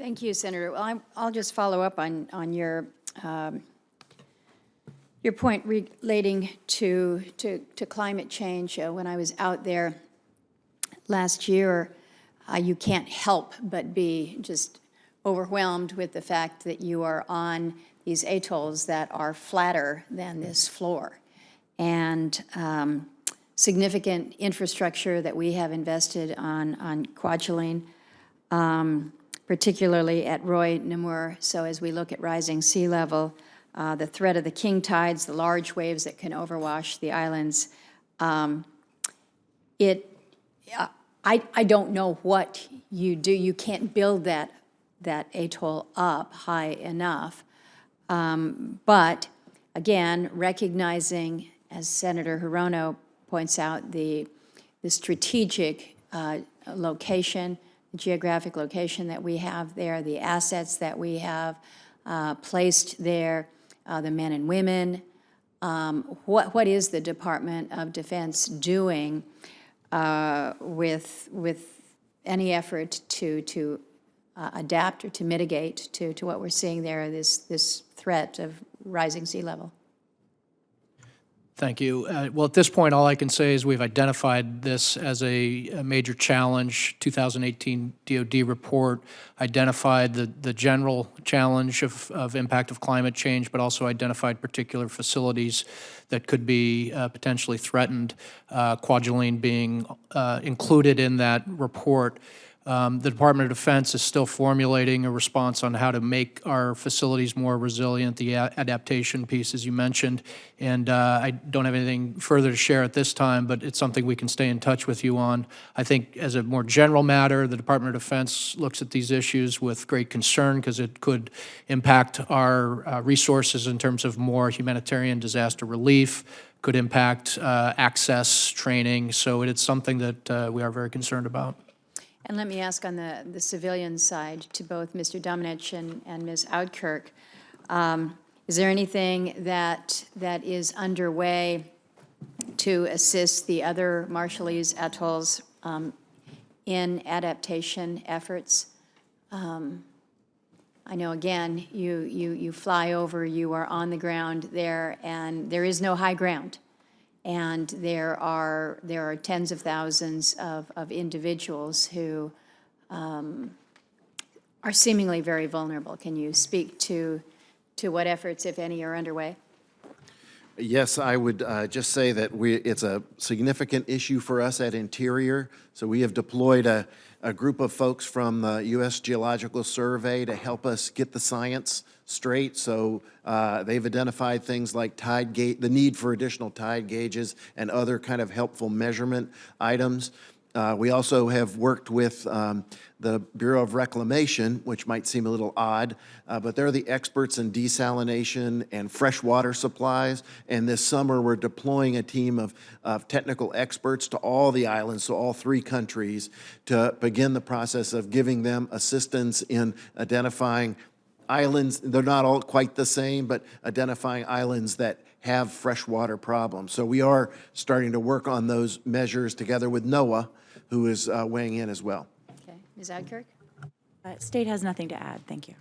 Thank you, Senator. Well, I'll just follow up on your point relating to climate change. When I was out there last year, you can't help but be just overwhelmed with the fact that you are on these atolls that are flatter than this floor. And significant infrastructure that we have invested on Kwajalein, particularly at Roy Namur. So as we look at rising sea level, the threat of the king tides, the large waves that can overwash the islands, I don't know what you do. You can't build that atoll up high enough. But again, recognizing, as Senator Hirono points out, the strategic location, geographic location that we have there, the assets that we have placed there, the men and women. What is the Department of Defense doing with any effort to adapt or to mitigate to what we're seeing there, this threat of rising sea level? Thank you. Well, at this point, all I can say is we've identified this as a major challenge. 2018 DoD report identified the general challenge of impact of climate change, but also identified particular facilities that could be potentially threatened, Kwajalein being included in that report. The Department of Defense is still formulating a response on how to make our facilities more resilient, the adaptation piece, as you mentioned. And I don't have anything further to share at this time, but it's something we can stay in touch with you on. I think as a more general matter, the Department of Defense looks at these issues with great concern because it could impact our resources in terms of more humanitarian disaster relief, could impact access, training. So it's something that we are very concerned about. And let me ask on the civilian side to both Mr. Domenech and Ms. Oudkirk, is there anything that is underway to assist the other Marshallese atolls in adaptation efforts? I know, again, you fly over, you are on the ground there, and there is no high ground. And there are tens of thousands of individuals who are seemingly very vulnerable. Can you speak to what efforts, if any, are underway? Yes, I would just say that it's a significant issue for us at Interior. So we have deployed a group of folks from the U.S. Geological Survey to help us get the science straight. So they've identified things like tide gauge, the need for additional tide gauges and other kind of helpful measurement items. We also have worked with the Bureau of Reclamation, which might seem a little odd, but they're the experts in desalination and freshwater supplies. And this summer, we're deploying a team of technical experts to all the islands, so all 3 countries, to begin the process of giving them assistance in identifying islands. They're not all quite the same, but identifying islands that have freshwater problems. So we are starting to work on those measures together with NOAA, who is weighing in as well. Okay, Ms. Oudkirk? State has nothing to add. Thank you.